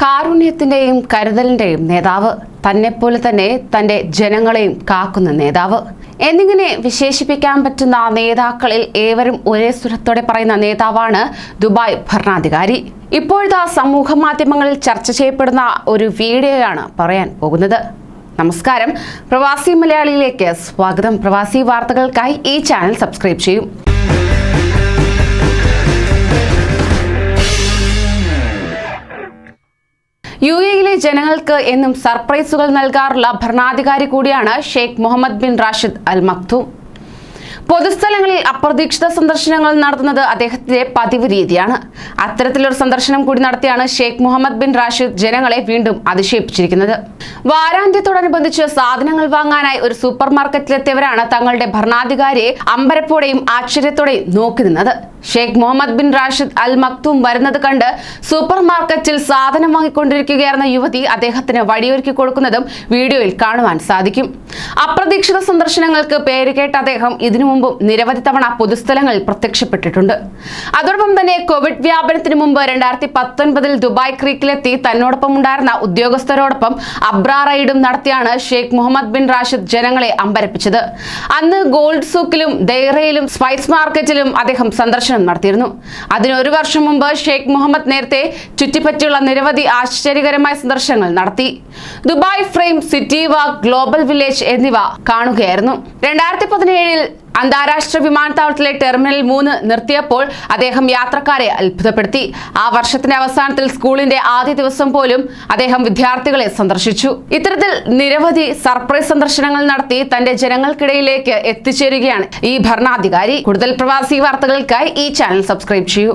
കാരുണ്യത്തിന്റെയും കരുതലിന്റെയും നേതാവ്, തന്നെപ്പോലെ തന്നെ തന്റെ ജനങ്ങളെയും കാക്കുന്ന നേതാവ് എന്നിങ്ങനെ വിശേഷിപ്പിക്കാൻ പറ്റുന്ന നേതാക്കളിൽ ഏവരും ഒരേ സ്വരത്തോടെ പറയുന്ന നേതാവാണ് ദുബായ് ഭരണാധികാരി. ഇപ്പോഴത്തെ സമൂഹ മാധ്യമങ്ങളിൽ ചർച്ച ചെയ്യപ്പെടുന്ന ഒരു വീഡിയോയാണ് പറയാൻ പോകുന്നത്. നമസ്കാരം, പ്രവാസി മലയാളിയിലേക്ക് സ്വാഗതം. പ്രവാസി വാർത്തകൾക്കായി ഈ ചാനൽ സബ്സ്ക്രൈബ് ചെയ്യും. യുഎഇയിലെ ജനങ്ങൾക്ക് എന്നും സർപ്രൈസുകൾ നൽകാറുള്ള ഭരണാധികാരി കൂടിയാണ് Sheikh Mohammed bin Rashid Al Maktoum. പൊതുസ്ഥലങ്ങളിൽ അപ്രതീക്ഷിത സന്ദർശനങ്ങൾ നടത്തുന്നത് അദ്ദേഹത്തിന്റെ പതിവ് രീതിയാണ്. അത്തരത്തിലൊരു സന്ദർശനം കൂടി നടത്തിയാണ് ഷെയ്ഖ് മുഹമ്മദ് ബിൻ റാഷിദ് ജനങ്ങളെ വീണ്ടും അതിശയിപ്പിച്ചിരിക്കുന്നത്. വാരാന്ത്യത്തോടനുബന്ധിച്ച് സാധനങ്ങൾ വാങ്ങാനായി ഒരു സൂപ്പർ മാർക്കറ്റിലെത്തിയവരാണ് തങ്ങളുടെ ഭരണാധികാരിയെ അമ്പരപ്പോടെയും ആശ്ചര്യത്തോടെയും നോക്കി നിന്നത്. Sheikh Mohammed bin Rashid Al Maktoum വരുന്നത് കണ്ട് സൂപ്പർ മാർക്കറ്റിൽ സാധനം വാങ്ങിക്കൊണ്ടിരിക്കുകയായിരുന്ന യുവതി അദ്ദേഹത്തിന് വഴിയൊരുക്കി കൊടുക്കുന്നതും വീഡിയോയിൽ കാണുവാൻ സാധിക്കും. അപ്രതീക്ഷിത സന്ദർശനങ്ങൾക്ക് പേരുകേട്ട അദ്ദേഹം ഇതിനു മുമ്പും നിരവധി തവണ പൊതുസ്ഥലങ്ങളിൽ പ്രത്യക്ഷപ്പെട്ടിട്ടുണ്ട്. അതോടൊപ്പം തന്നെ കോവിഡ് വ്യാപനത്തിന് മുമ്പ് 2019 ദുബായ് ക്രീക്കിലെത്തി തന്നോടൊപ്പം ഉണ്ടായിരുന്ന ഉദ്യോഗസ്ഥരോടൊപ്പം അബ്രാ റൈഡും നടത്തിയാണ് ഷെയ്ഖ് മുഹമ്മദ് ബിൻ റാഷിദ് ജനങ്ങളെ അമ്പരപ്പിച്ചത്. അന്ന് ഗോൾഡ് സൂക്കിലും ദൈറയിലും സ്പൈസ് മാർക്കറ്റിലും അദ്ദേഹം സന്ദർശനം നടത്തിയിരുന്നു. അതിന് ഒരു വർഷം മുമ്പ് ഷെയ്ഖ് മുഹമ്മദ് നേരത്തെ ചുറ്റിപ്പറ്റിയുള്ള നിരവധി ആശ്ചര്യകരമായ സന്ദർശനങ്ങൾ നടത്തി. ദുബായ് ഫ്രെയിം, സിറ്റി വാക്ക്, ഗ്ലോബൽ വില്ലേജ് എന്നിവ കാണുകയായിരുന്നു. 2017 അന്താരാഷ്ട്ര വിമാനത്താവളത്തിലെ ടെർമിനൽ 3 നിർത്തിയപ്പോൾ അദ്ദേഹം യാത്രക്കാരെ അത്ഭുതപ്പെടുത്തി. ആ വർഷത്തിന്റെ അവസാനത്തിൽ സ്കൂളിന്റെ ആദ്യ ദിവസം പോലും അദ്ദേഹം വിദ്യാർത്ഥികളെ സന്ദർശിച്ചു. ഇത്തരത്തിൽ നിരവധി സർപ്രൈസ് സന്ദർശനങ്ങൾ നടത്തി തന്റെ ജനങ്ങൾക്കിടയിലേക്ക് എത്തിച്ചേരുകയാണ് ഈ ഭരണാധികാരി. കൂടുതൽ പ്രവാസി വാർത്തകൾക്കായി ഈ ചാനൽ സബ്സ്ക്രൈബ് ചെയ്യൂ.